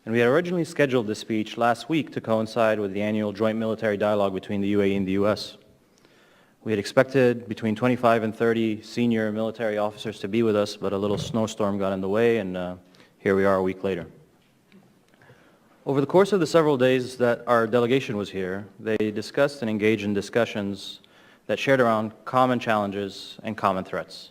And we had originally scheduled this speech last week to coincide with the annual joint military dialogue between the UAE and the US. We had expected between 25 and 30 senior military officers to be with us, but a little snowstorm got in the way, and here we are a week later. Over the course of the several days that our delegation was here, they discussed and engaged in discussions that shared around common challenges and common threats.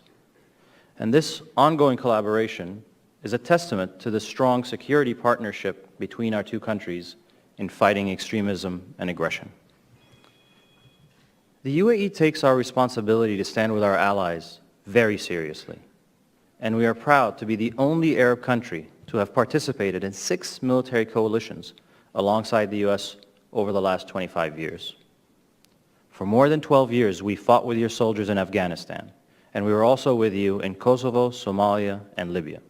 And this ongoing collaboration is a testament to the strong security partnership between our two countries in fighting extremism and aggression. The UAE takes our responsibility to stand with our allies very seriously, and we are proud to be the only Arab country to have participated in 6 military coalitions alongside the US over the last 25 years. For more than 12 years, we fought with your soldiers in Afghanistan, and we were also with you in Kosovo, Somalia, and Libya.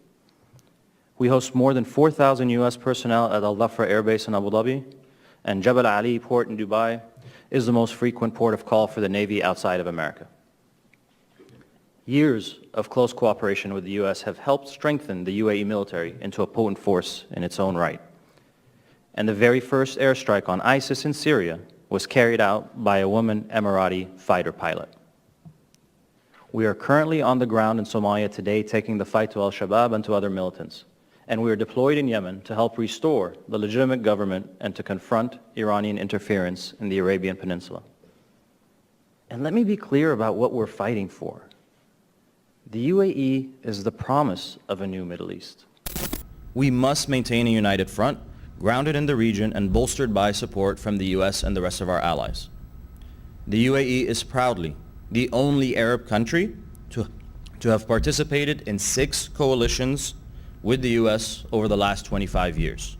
We host more than 4,000 US personnel at Al Dhafra Air Base in Abu Dhabi, and Jabal Ali port in Dubai is the most frequent port of call for the Navy outside of America. Years of close cooperation with the US have helped strengthen the UAE military into a potent force in its own right. And the very first airstrike on ISIS in Syria was carried out by a woman Emirati fighter pilot. We are currently on the ground in Somalia today taking the fight to al-Shabaab and to other militants. And we are deployed in Yemen to help restore the legitimate government and to confront Iranian interference in the Arabian Peninsula. And let me be clear about what we're fighting for. The UAE is the promise of a new Middle East. We must maintain a united front, grounded in the region and bolstered by support from the US and the rest of our allies. The UAE is proudly the only Arab country to have participated in 6 coalitions with the US over the last 25 years.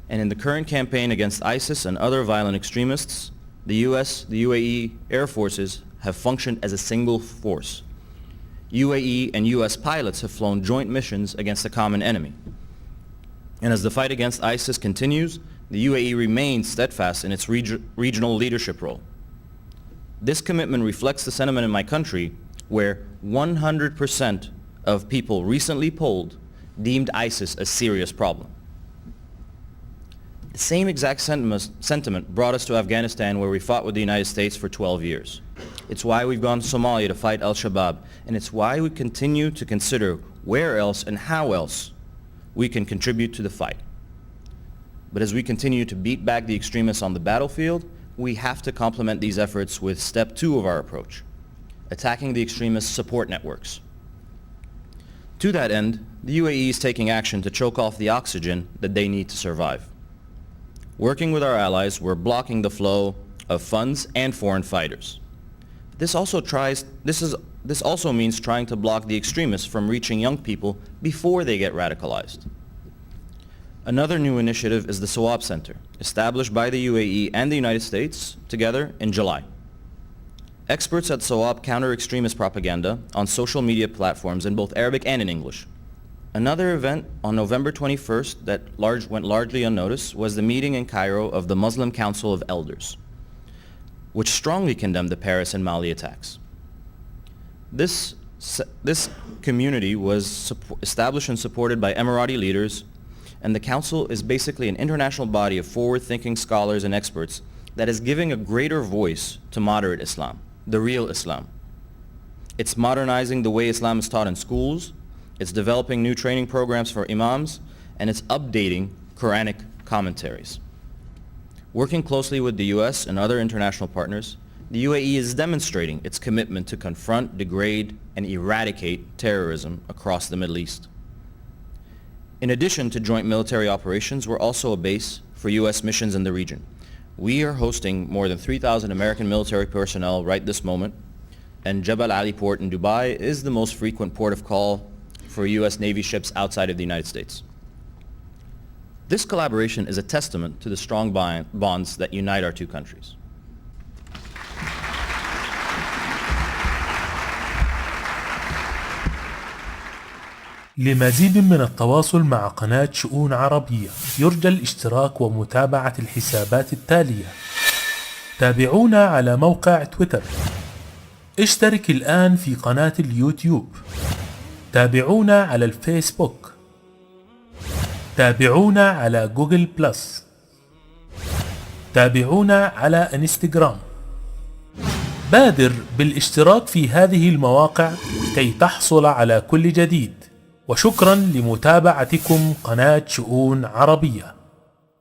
And in the current campaign against ISIS and other violent extremists, the US, the UAE Air Forces have functioned as a single force. UAE and US pilots have flown joint missions against a common enemy. And as the fight against ISIS continues, the UAE remains steadfast in its regional leadership role. This commitment reflects the sentiment in my country where 100% of people recently polled deemed ISIS a serious problem. The same exact sentiment brought us to Afghanistan, where we fought with the United States for 12 years. It's why we've gone to Somalia to fight al-Shabaab, and it's why we continue to consider where else and how else we can contribute to the fight. But as we continue to beat back the extremists on the battlefield, we have to complement these efforts with step 2 of our approach, attacking the extremist support networks. To that end, the UAE is taking action to choke off the oxygen that they need to survive. Working with our allies, we're blocking the flow of funds and foreign fighters. This also means trying to block the extremists from reaching young people before they get radicalized. Another new initiative is the Sawab Center, established by the UAE and the United States together in July. Experts at Sawab counter extremist propaganda on social media platforms in both Arabic and in English. Another event on November 21st that went largely unnoticed was the meeting in Cairo of the Muslim Council of Elders, which strongly condemned the Paris and Mali attacks. This community was established and supported by Emirati leaders, and the council is basically an international body of forward-thinking scholars and experts that is giving a greater voice to moderate Islam, the real Islam. It's modernizing the way Islam is taught in schools, it's developing new training programs for imams, and it's updating Quranic commentaries. Working closely with the US and other international partners, the UAE is demonstrating its commitment to confront, degrade, and eradicate terrorism across the Middle East. In addition to joint military operations, we're also a base for US missions in the region. We are hosting more than 3,000 American military personnel right this moment, and Jabal Ali port in Dubai is the most frequent port of call for US Navy ships outside of the United States. This collaboration is a testament to the strong bonds that unite our two countries. لمزيد من التواصل مع قناة شؤون عربية يرجى الاشتراك ومتابعة الحسابات التالية. تابعونا على موقع تويتر. اشترك الآن في قناة اليوتيوب. تابعونا على الفيسبوك. تابعونا على جوجل بلس. تابعونا على انستغرام. بادر بالاشتراك في هذه المواقع كي تحصل على كل جديد. وشكرا لمتابعتكم قناة شؤون عربية.